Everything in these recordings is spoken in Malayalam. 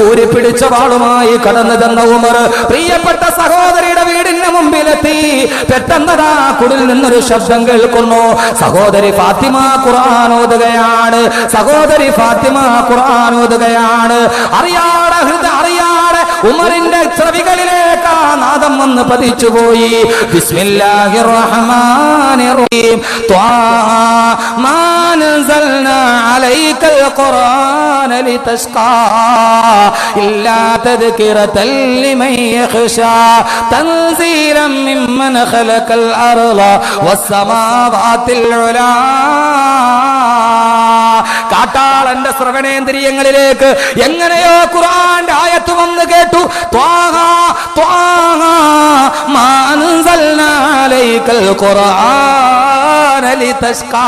ഊരി പിടിച്ച വാളുമായി കടന്നു ചെന്ന ഉമർ പ്രിയപ്പെട്ട സഹോദരിയുടെ വീടിന് മുമ്പിലെത്തി. പെട്ടെന്നതാ കുടിൽ നിന്നൊരു ശബ്ദം കേൾക്കുന്നു. സഹോദരി ഫാത്തിമ ഖുർആൻ ഓതുകയാണ്. സഹോദരി ഫാത്തിമ ഖുർആൻ ഓതുകയാണ്. അറിയാതെ ഉമറിന്റെ ചെവികളിലേക്ക് ആ നാദം വന്ന് പതിച്ചുപോയി. ബിസ്മില്ലാഹിർ റഹ്മാനിർ റഹീം ത്വാഹാ മാ അൻസൽനാ അലൈക്കൽ ഖുർആന ലിതസ്കാ ഇല്ലാ തദ്കിറതൻ ലിമൻ യഖ്ശാ തൻസീലൻ മിമ്മൻ ഖലഖൽ അർള വസ്സമാവാതിൽ ഉലാ. കാട്ടാളന്റെ ശ്രവണേന്ദ്രിയങ്ങളിലേക്ക് എങ്ങനെയോ ഖുർആന്റെ ആയത്ത് വന്ന് കേട്ടു. ത്വാഹാ ത്വാഹാ മാ അൻസൽനാ അലൈക്കൽ ഖുർആന ലിതസ്കാ.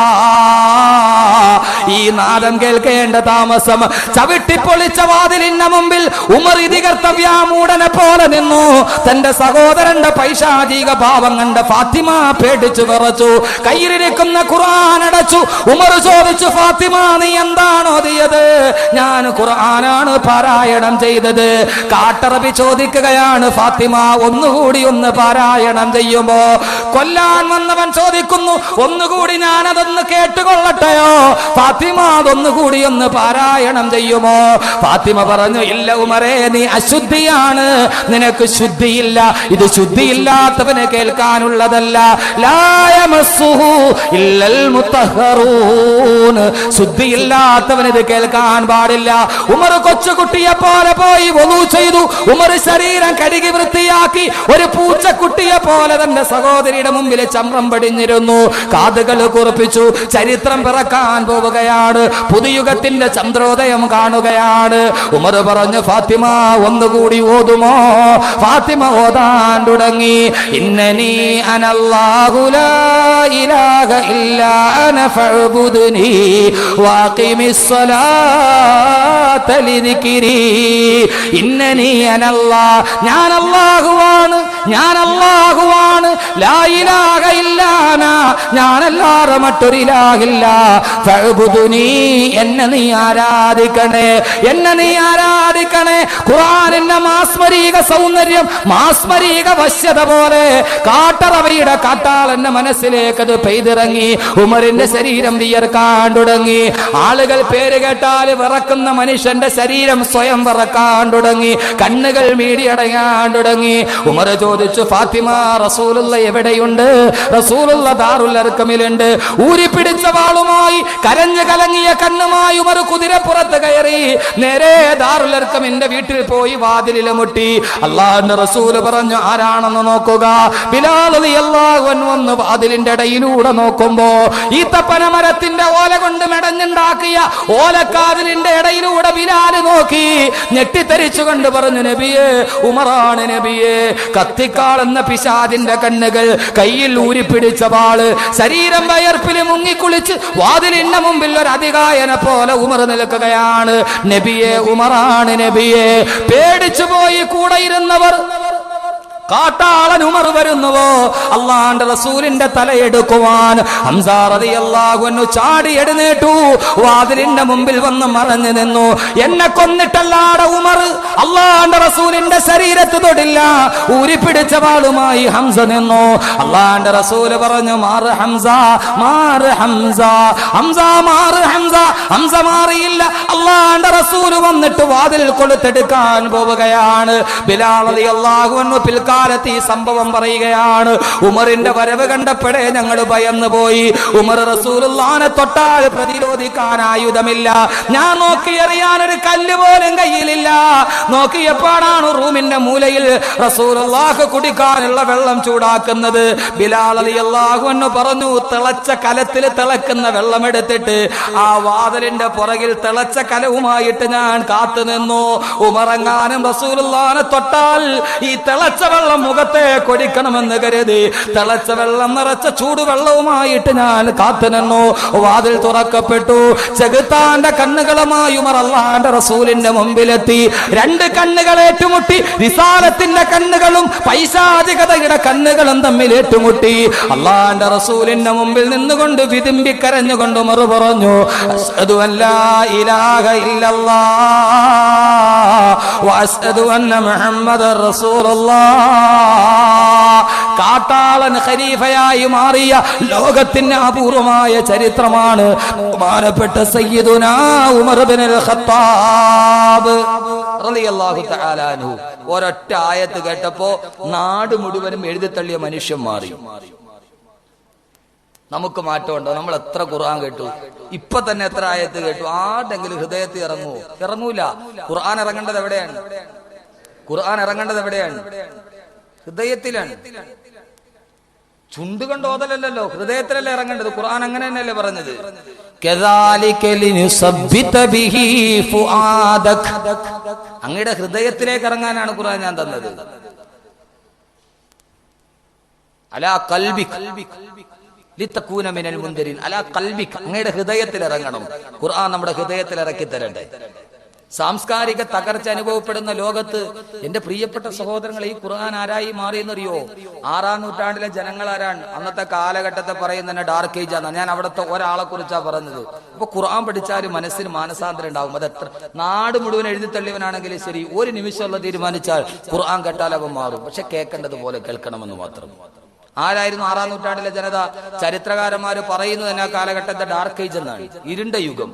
ഈ നാദം കേൾക്കേണ്ട താമസം ചവിട്ടിപ്പൊളിച്ച വാതിലിന്റെ മുമ്പിൽ ഉമർ ഇതികർത്തവ്യാമൂടനെ പോലെ നിന്നു. തന്റെ സഹോദരന്റെ പൈശാചിക ഭാവം കണ്ട ഫാത്തിമ പേടിച്ചു വിറച്ചു. കയ്യിലിരിക്കുന്ന ഖുർആൻ അടച്ചു. ഉമർ ചോദിച്ചു, ഫാത്തിമ നീ എന്താണോ ഓതിയത്? ഞാൻ ഖുർആനാണ് പാരായണം ചെയ്തത്. കാട്ടറബി ചോദിക്കുകയാണ്, ഫാത്തിമ ഒന്നുകൂടി ഒന്ന് പാരായണം ചെയ്യുമ്പോ? കൊല്ലാൻ വന്നവൻ ചോദിക്കുന്നു, ഒന്നുകൂടി ഞാനതൊന്ന് കേട്ടുകൊള്ളട്ടെയോ? ഫാത്തിമ അതൊന്നുകൂടി ഒന്ന് പാരായണം ചെയ്യുമോ? ഫാത്തിമ പറഞ്ഞു, ഇല്ല ഉമറേ, നീ അശുദ്ധിയാണ്, നിനക്ക് ശുദ്ധിയില്ല. ഇത് ശുദ്ധിയില്ലാത്തവന് കേൾക്കാനുള്ളതല്ല. ലാ യമസ്സുഹു ഇല്ലൽ മുത്തഹ്ഹറൂൻ. ശുദ്ധിയില്ലാത്തവന് ഇത് കേൾക്കാൻ പാടില്ല. ഉമർ കൊച്ചുകുട്ടിയെ പോലെ പോയി വദു ചെയ്തു. ഉമർ ശരീരം കഴുകി വൃത്തിയാക്കി ഒരു പൂച്ചക്കുട്ടിയെ പോലെ തന്റെ സഹോദരിയുടെ മുമ്പിൽ ചമ്രം പടിഞ്ഞിരുന്നു. കാതുകൾ കുറിപ്പിച്ചു. ചരിത്രം പിറക്കാൻ പോവുകയാണ്. പുതുയുഗത്തിന്റെ ചന്ദ്രോദയം കാണുകയാണ്. ഉമർ പറഞ്ഞു, ഫാത്തിമ ഒന്നുകൂടി ഓതുമോ? ഫാത്തിമ ഓതാൻ തുടങ്ങി. ഇന്നനി അനല്ലാഹു ലാ ഇലാഹ ഇല്ലാ അന ഫഅ്ബുദ്നി വഅഖിമിസ് സ്വലാത ലിദിക്രി. ഇന്നനി അനല്ലാഹ്, ഞാൻ അല്ലാഹുവാണ്, ഞാൻ അല്ലാഹുവാണ്. ലാ ഇലാഹ ഇല്ലാ അന, ഞാനല്ലാതെ മറ്റൊരു ഇലാഹില്ല. ഫഅ്ബുദ്നി, എന്നെ നീ ആരാധിക്കണേ, എന്നെ നീ ആരാധിക്കണേ. ഖുർആനിന്റെ മാസ്മരിക സൗന്ദര്യം, മാസ്മരിക വശ്യത പോലെ കാട്ടറവയുടെ കാട്ടാളന്റെ മനസ്സിലേക്ക് അത് പെയ്തിറങ്ങി. ഉമറിന്റെ ശരീരം വിയർക്കാൻ തുടങ്ങി. ആളുകൾ പേര് കേട്ടാൽ വിറക്കുന്ന മനുഷ്യന്റെ ശരീരം സ്വയം വിറക്കാൻ തുടങ്ങി. കണ്ണുകൾ മീടിയടയാൻ തുടങ്ങി. ഉമർ ചോദിച്ചു, ഫാത്തിമ റസൂലുള്ള എവിടെയുണ്ട്? റസൂലുള്ള ദാറുൽ അർഖമിലുണ്ട്. ഊരിപ്പിടിച്ച വാളുമായി കരഞ്ഞു കലങ്ങിയ കണ്ണുമായി ഉമർ കുതിരപ്പുറത്ത് കയറി നേരെ ദാറുൽ അർഖമിന്റെ വീട്ടിൽ പോയി വാതിലിൽ മുട്ടി. അല്ലാഹുവിന്റെ റസൂൽ പറഞ്ഞു, ആരാണെന്ന് നോക്കുക. ബിലാൽ റളിയല്ലാഹു അൻഹു വന്ന് വാതിലിന്റെ ഇടയിലൂടെ നോക്കുമ്പോ ഈത്തപ്പന മരത്തിന്റെ ഓല കൊണ്ട് മെടഞ്ഞുണ്ടാക്കിയ ഓലക്കാതിലിന്റെ ഇടയിലൂടെ ബിലാൽ നോക്കി ഞെട്ടിത്തെറിച്ചുകൊണ്ട് പറഞ്ഞു, നബിയേ, ഉമറാണ് നബിയേ. കത്തിക്കാളെന്ന പിശാചിന്റെ കണ്ണുകൾ, കയ്യിൽ ഊരിപ്പിടിച്ച വാള്, ശരീരം വയർപ്പിൽ മുങ്ങിക്കുളിച്ച് വാതിലിന്റെ മുമ്പിൽ ഒരു അതികായനെ പോലെ ഉമർ നിൽക്കുകയാണ്. നബിയെ, ഉമറാണ് നബിയെ. പേടിച്ചു പോയി കൂടെ ഇരുന്നവർ. കാട്ടാളൻ ഉമർ വരുന്നുവോ? അള്ളാന്റെ റസൂലിന്റെ തലയെടുക്കുവാൻ ഹംസ റളിയല്ലാഹു അൻഹു ചാടി എഴുന്നേറ്റു. വാതിലിന്റെ മുമ്പിൽ വന്ന് മറഞ്ഞു നിന്നു. എന്നെ കൊന്നിട്ടല്ലാടെ ഉമർ അള്ളാന്റെ റസൂലിന്റെ ശരീരത്ത് തൊടില്ല. ഊരിപ്പിടിച്ച വാളുമായി ഹംസ നിന്നു. അള്ളാന്റെ റസൂല് പറഞ്ഞു, മാറ് ഹംസ, മാറ് ഹംസ, ഹംസ മാറ് ഹംസ. ഹംസ മാറിയില്ല. അള്ളാന്റെ റസൂല് വന്നിട്ട് വാതിൽ കൊളുത്തെടുക്കാൻ പോവുകയാണ്. ബിലാൽ റളിയല്ലാഹു അൻഹു കാലത്ത് ഈ സംഭവം പറയുകയാണ്. ഉമറിന്റെ വരവ് കണ്ടപ്പോഴേ ഞങ്ങൾ ഭയന്നു പോയി. ഉമർ റസൂലുള്ളാഹിനെ തൊട്ടാൽ പ്രതിരോധിക്കാൻ ആയുധമില്ല. ഞാൻ നോക്കിയെറിയാൻ ഒരു കല്ല് പോലും കയ്യിലില്ല. നോക്കിയപ്പോഴാണ് റൂമിന്റെ മൂലയിൽ റസൂലുള്ളാഹി കുടിക്കാനുള്ള വെള്ളം ചൂടാക്കുന്നത്. ബിലാൽ റളിയല്ലാഹു അൻഹു പറഞ്ഞു, തിളച്ച കലത്തിൽ തിളക്കുന്ന വെള്ളം എടുത്തിട്ട് ആ വാതിലിന്റെ പുറകിൽ തിളച്ച കലവുമായിട്ട് ഞാൻ കാത്തു നിന്നു. ഉമറങ്ങാനും റസൂലുള്ളാഹിനെ തൊട്ടാൽ ഈ തിളച്ച വെള്ളം മുഖത്തെ കൊടിക്കണമെന്ന് കരുതി തിളച്ച വെള്ളം നിറച്ച ചൂടുവെള്ളവുമായിട്ട് ഞാൻ കാത്തുനിന്നു. വാതിൽ തുറക്കപ്പെട്ടു. ചെകുത്താന്റെ കണ്ണുകളുമായി ഉമർ അല്ലാഹുവിന്റെ റസൂലിന്റെ മുമ്പിലെത്തി. രണ്ട് കണ്ണുകൾ ഏറ്റുമുട്ടി. റിസാലത്തിന്റെ കണ്ണുകളും പൈശാചികതയുടെ കണ്ണുകളും തമ്മിൽ ഏറ്റുമുട്ടി. അല്ലാഹുവിന്റെ റസൂലിന്റെ മുമ്പിൽ നിന്നുകൊണ്ട് വിതുമ്പി കരഞ്ഞുകൊണ്ട് ഉമർ പറഞ്ഞു, അശ്ഹദു അല്ലാ ഇലാഹ ഇല്ലല്ലാഹ് വഅശ്ഹദു അന്ന മുഹമ്മദർ റസൂലുള്ളാഹ്. കാട്ടാളൻ ഖലീഫയായി മാറിയ ലോകത്തിന്റെ അപൂർവമായ ചരിത്രമാണ് ബഹുമാനപ്പെട്ട സയ്യിദുനാ ഉമർ ഇബ്നുൽ ഖത്താബ് റളിയല്ലാഹു തആല അൻഹു. ഒരൊറ്റ ആയത്ത് കേട്ടപ്പോ നാട് മുഴുവനും എഴുതിത്തള്ളിയ മനുഷ്യൻ മാറി. നമുക്ക് മാറ്റമുണ്ടോ? നമ്മൾ എത്ര ഖുർആൻ കേട്ടു, ഇപ്പൊ തന്നെ എത്ര ആയത്ത് കേട്ടു. ആരെങ്കിലും ഹൃദയത്തിൽ ഇറങ്ങുമോ? ഇറങ്ങൂല. ഖുർആൻ ഇറങ്ങേണ്ടത് എവിടെയാണ്? ഖുർആൻ ഇറങ്ങേണ്ടത് എവിടെയാണ്? ഹൃദയത്തിലാണ്. ചുണ്ടുകൊണ്ട് ഓതലല്ലോ, ഹൃദയത്തിലല്ലേ ഇറങ്ങേണ്ടത്. ഖുർആൻ അങ്ങനെ തന്നെയല്ലേ പറഞ്ഞത്? അങ്ങയുടെ ഹൃദയത്തിലേക്ക് ഇറങ്ങാനാണ് ഖുർആൻ ഞാൻ തന്നത്. അലാ ഖൽബിക് ലിതകൂന മിനൽ മുൻദിരിൻ. അലാ ഖൽബിക്, അങ്ങയുടെ ഹൃദയത്തിൽ ഇറങ്ങണം. ഖുർആൻ നമ്മുടെ ഹൃദയത്തിൽ ഇറക്കി തരട്ടെ. സാംസ്കാരിക തകർച്ച അനുഭവപ്പെടുന്ന ലോകത്ത് എന്റെ പ്രിയപ്പെട്ട സഹോദരങ്ങൾ, ഈ ഖുർആൻ ആരായി മാറിയെന്നറിയോ? 6-ാം നൂറ്റാണ്ടിലെ ജനങ്ങൾ ആരാണ്? അന്നത്തെ കാലഘട്ടത്തെ പറയുന്ന ഡാർക്ക് ഏജ് ആണ്. ഞാൻ അവിടുത്തെ ഒരാളെ കുറിച്ചാണ് പറഞ്ഞത്. അപ്പൊ ഖുർആൻ പഠിച്ചാൽ മനസ്സിന് മാനസാന്തരം ഉണ്ടാവും. അത് എത്ര നാട് മുഴുവൻ എഴുതിത്തള്ളിയവനാണെങ്കിലും ശരി, ഒരു നിമിഷമുള്ള തീരുമാനിച്ചാൽ ഖുർആൻ കേട്ടാൽ അവൻ മാറും. പക്ഷെ കേൾക്കേണ്ടത് പോലെ കേൾക്കണമെന്ന് മാത്രം. ആരായിരുന്നു 6-ാം നൂറ്റാണ്ടിലെ ജനത? ചരിത്രകാരന്മാര് പറയുന്നത് തന്നെ ആ കാലഘട്ടത്തെ ഡാർക്ക് ഏജ് എന്നാണ്, ഇരുണ്ട യുഗം.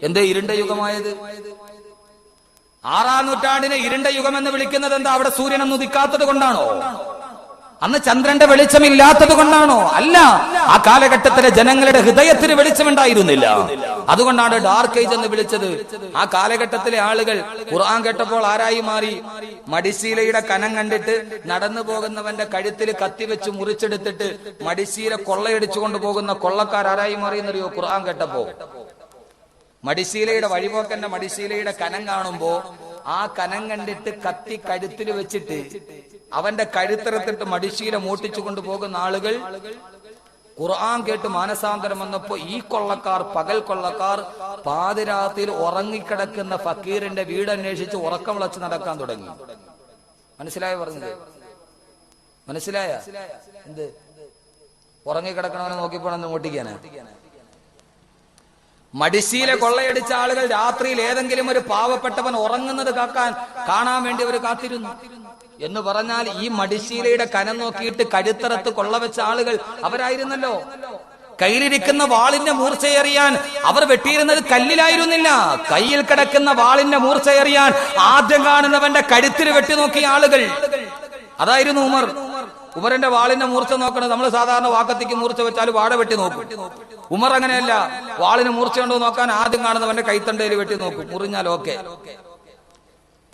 എന്തേ ഇരുണ്ട യുഗമായത്? 6-ാം നൂറ്റാണ്ടിനെ ഇരുണ്ട യുഗം എന്ന് വിളിക്കുന്നത് എന്താ? അവിടെ സൂര്യനൊന്നും ഉദിക്കാത്തത് കൊണ്ടാണോ? അന്ന് ചന്ദ്രന്റെ വെളിച്ചമില്ലാത്തത് കൊണ്ടാണോ? അല്ല, ആ കാലഘട്ടത്തിലെ ജനങ്ങളുടെ ഹൃദയത്തിന് വെളിച്ചമുണ്ടായിരുന്നില്ല. അതുകൊണ്ടാണ് ഡാർക്ക് ഏജ് എന്ന് വിളിച്ചത്. ആ കാലഘട്ടത്തിലെ ആളുകൾ ഖുർആൻ കേട്ടപ്പോൾ ആരായി മാറി? മടിശീലയുടെ കനം കണ്ടിട്ട് നടന്നു പോകുന്നവന്റെ കഴുത്തിൽ കത്തിവെച്ച് മുറിച്ചെടുത്തിട്ട് മടിശീല കൊള്ളയടിച്ചു കൊണ്ടുപോകുന്ന കൊള്ളക്കാരായി മാറിയെന്നറിയോ? ഖുർആൻ കേട്ടപ്പോ മടിശീലയുടെ വഴിപോക്കന്റെ മടിശീലയുടെ കനം കാണുമ്പോ ആ കനം കണ്ടിട്ട് കത്തി കഴുത്തിൽ വെച്ചിട്ട് അവന്റെ കഴുത്തിറത്തിട്ട് മടിശീല മൂട്ടിച്ചു കൊണ്ടുപോകുന്ന ആളുകൾ ഖുർആൻ കേട്ട് മാനസാന്തരം വന്നപ്പോ ഈ കൊള്ളക്കാർ, പകൽ കൊള്ളക്കാർ, പാതിരാത്രിയിൽ ഉറങ്ങിക്കിടക്കുന്ന ഫക്കീറിന്റെ വീട് അന്വേഷിച്ച് ഉറക്കം വിളച്ച് നടക്കാൻ തുടങ്ങി. മനസ്സിലായോ പറഞ്ഞത്? മനസ്സിലായ? എന്ത് ഉറങ്ങിക്കിടക്കണവനെ നോക്കിപ്പോണെന്ന് ഓട്ടിക്കാനാ? മടിശീല കൊള്ളയടിച്ച ആളുകൾ രാത്രിയിൽ ഏതെങ്കിലും ഒരു പാവപ്പെട്ടവൻ ഉറങ്ങുന്നത് കാണാൻ വേണ്ടി അവർ കാത്തിരുന്നു. എന്ന് പറഞ്ഞാൽ ഈ മടിശീലയുടെ കനം നോക്കിയിട്ട് കഴുത്തറത്ത് കൊള്ളവെച്ച ആളുകൾ അവരായിരുന്നല്ലോ. കയ്യിലിരിക്കുന്ന വാളിന്റെ മൂർച്ചയേറിയാൻ അവർ വെട്ടിയിരുന്നത് കല്ലിലായിരുന്നില്ല. കയ്യിൽ കിടക്കുന്ന വാളിന്റെ മൂർച്ചയേറിയാൻ ആദ്യം കാണുന്നവന്റെ കഴുത്തിൽ വെട്ടി നോക്കിയ ആളുകൾ അതായിരുന്നു ഉമർ. ഉമറിന്റെ വാളിന്റെ മൂർച്ച നോക്കണം. നമ്മൾ സാധാരണ വാക്കത്തിക്ക് മൂർച്ച വെച്ചാൽ വാട വെട്ടി നോക്കും. ഉമർ അങ്ങനെയല്ല. വാളിന് മൂർച്ചയുണ്ടോ നോക്കാൻ ആദ്യം കാണുന്നവന്റെ കൈത്തണ്ടയിൽ വെട്ടി നോക്കും. മുറിഞ്ഞാൽ ഓക്കെ.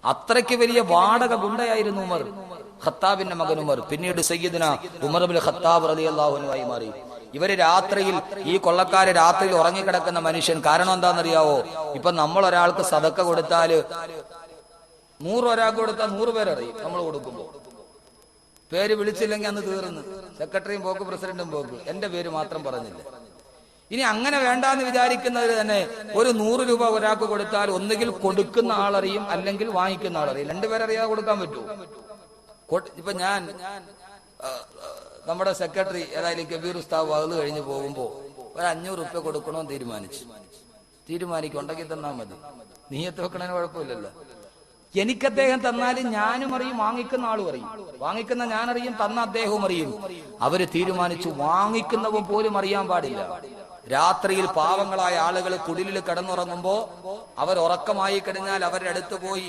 അത്രയ്ക്ക് വലിയ വാടക ഗുണ്ടയായിരുന്നു ഉമർ, ഖത്താബിന്റെ മകൻ ഉമർ. പിന്നീട് സയ്യിദുന ഉമർ ഇബ്നുൽ ഖത്താബ് റളിയല്ലാഹു അൻഹു ആയി മാറി. ഇവര് രാത്രിയിൽ, ഈ കൊള്ളക്കാര് രാത്രിയിൽ ഉറങ്ങിക്കിടക്കുന്ന മനുഷ്യൻ. കാരണം എന്താണെന്നറിയാവോ? ഇപ്പൊ നമ്മൾ ഒരാൾക്ക് സദക്ക കൊടുത്താല് 100 ഒരാൾക്ക് കൊടുത്താൽ 100 പേരറിയും. നമ്മൾ കൊടുക്കുമ്പോ പേര് വിളിച്ചില്ലെങ്കിൽ അന്ന് തീർന്ന്. സെക്രട്ടറിയും പോക്ക്, പ്രസിഡന്റും പോക്ക്, എന്റെ പേര് മാത്രം പറഞ്ഞില്ല. ഇനി അങ്ങനെ വേണ്ടാന്ന് വിചാരിക്കുന്നവര് തന്നെ ഒരു 100 രൂപ ഒരാൾക്ക് കൊടുത്താൽ ഒന്നുകിൽ കൊടുക്കുന്ന ആളറിയും, അല്ലെങ്കിൽ വാങ്ങിക്കുന്ന ആളറിയും. 2 പേരറിയാതെ കൊടുക്കാൻ പറ്റുമോ? ഇപ്പൊ ഞാൻ നമ്മുടെ സെക്രട്ടറി ഏതായാലും കബീർ ഉസ്താദ് വഅദ് കഴിഞ്ഞ് പോകുമ്പോ ഒരു 500 രൂപ കൊടുക്കണമെന്ന് തീരുമാനിക്കുണ്ടെങ്കിൽ തന്നാ മതി. നീയത്ത് വെക്കണതിന് കുഴപ്പമില്ലല്ലോ. എനിക്ക് അദ്ദേഹം തന്നാലും ഞാനും അറിയും, വാങ്ങിക്കുന്ന ആളും അറിയും. വാങ്ങിക്കുന്ന ഞാനറിയും, തന്ന അദ്ദേഹവും അറിയും. അവര് തീരുമാനിച്ചു വാങ്ങിക്കുന്നവൻ പോലും അറിയാൻ പാടില്ല. രാത്രിയിൽ പാവങ്ങളായ ആളുകൾ കുടിലിൽ കിടന്നുറങ്ങുമ്പോ അവർ ഉറക്കമായി കഴിഞ്ഞാൽ അവരുടെ അടുത്ത് പോയി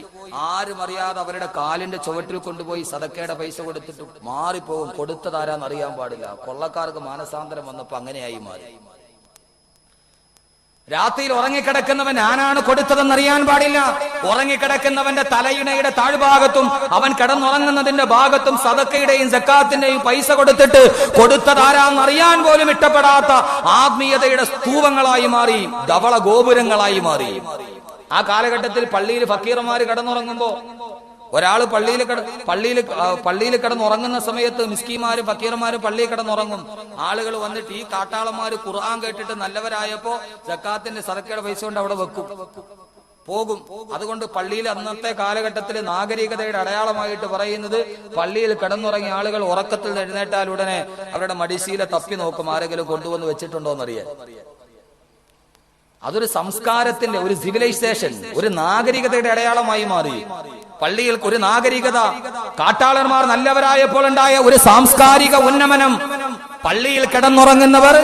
ആരും അറിയാതെ അവരുടെ കാലിന്റെ ചുവട്ടിൽ കൊണ്ടുപോയി സദക്കയുടെ പൈസ കൊടുത്തിട്ട് മാറിപ്പോകും. കൊടുത്തതാരാന്ന് അറിയാൻ പാടില്ല. കൊള്ളക്കാർക്ക് മാനസാന്തരം വന്നപ്പോ അങ്ങനെയായി മാറി. രാത്രിയിൽ ഉറങ്ങിക്കിടക്കുന്നവൻ ഞാനാണ് കൊടുത്തതെന്നറിയാൻ പാടില്ല. ഉറങ്ങിക്കിടക്കുന്നവന്റെ തലയിണയുടെ താഴ്ഭാഗത്തും അവൻ കിടന്നുറങ്ങുന്നതിന്റെ ഭാഗത്തും സദക്കയുടെയും സക്കാത്തിന്റെയും പൈസ കൊടുത്തിട്ട് കൊടുത്തതാരാന്നറിയാൻ പോലും ഇഷ്ടപ്പെടാത്ത ആത്മീയതയുടെ സ്തൂപങ്ങളായി മാറി, ധവള ഗോപുരങ്ങളായി മാറി. ആ കാലഘട്ടത്തിൽ പള്ളിയിൽ ഫക്കീർമാര് കിടന്നുറങ്ങുമ്പോ ഒരാൾ പള്ളിയിൽ കിടന്നുറങ്ങുന്ന സമയത്ത് മിസ്കിമാരും ഫക്കീർമാരും പള്ളിയിൽ കിടന്നുറങ്ങും. ആളുകൾ വന്നിട്ട് ഈ കാട്ടാളന്മാര് ഖുർആൻ കേട്ടിട്ട് നല്ലവരായപ്പോ സക്കാത്തിന്റെ സദക്കയുടെ പൈസ കൊണ്ട് അവിടെ വെക്കും, പോകും. അതുകൊണ്ട് പള്ളിയിൽ അന്നത്തെ കാലഘട്ടത്തിൽ നാഗരികതയുടെ അടയാളമായിട്ട് പറയുന്നത് പള്ളിയിൽ കിടന്നുറങ്ങിയ ആളുകൾ ഉറക്കത്തിൽ എഴുന്നേറ്റാൽ ഉടനെ അവരുടെ മടിശീല തപ്പി നോക്കും, ആരെങ്കിലും കൊണ്ടുവന്ന് വെച്ചിട്ടുണ്ടോ എന്നറിയാൻ. അതൊരു സംസ്കാരത്തിന്റെ, ഒരു സിവിലൈസേഷൻ, ഒരു നാഗരികതയുടെ അടയാളമായി മാറി. പള്ളിയിൽ ഒരു നാഗരികത, കാട്ടാളന്മാർ നല്ലവരായപ്പോൾ ഉണ്ടായ ഒരു സാംസ്കാരിക ഉന്നമനം. പള്ളിയിൽ കിടന്നുറങ്ങുന്നവർ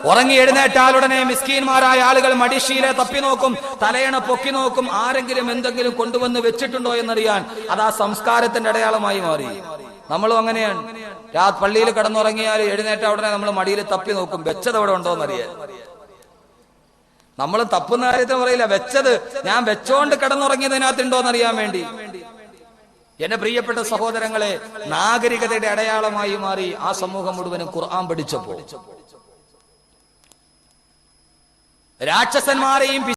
ഉറങ്ങി എഴുന്നേറ്റാലുടനെ മിസ്കീന്മാരായ ആളുകൾ മടിശീല തപ്പി നോക്കും, തലയണ പൊക്കി നോക്കും, ആരെങ്കിലും എന്തെങ്കിലും കൊണ്ടുവന്ന് വെച്ചിട്ടുണ്ടോ എന്നറിയാൻ. അത് ആ സംസ്കാരത്തിന്റെ അടയാളമായി മാറി. നമ്മളും അങ്ങനെയാണ്. പള്ളിയിൽ കിടന്നുറങ്ങിയാൽ എഴുന്നേറ്റ ഉടനെ നമ്മൾ മടിയിൽ തപ്പി നോക്കും, വെച്ചത് അവിടെ ഉണ്ടോ എന്നറിയാൻ. നമ്മൾ തപ്പുന്ന കാര്യത്തിൽ പറയില്ല, വെച്ചത് ഞാൻ വെച്ചോണ്ട് കിടന്നുറങ്ങിയതിനകത്തുണ്ടോ എന്നറിയാൻ വേണ്ടി. എന്റെ പ്രിയപ്പെട്ട സഹോദരങ്ങളെ, നാഗരികതയുടെ അടയാളമായി മാറി ആ സമൂഹം മുഴുവനും ഖുർആൻ പഠിച്ചപ്പോൾ. രാക്ഷസന്മാരെയും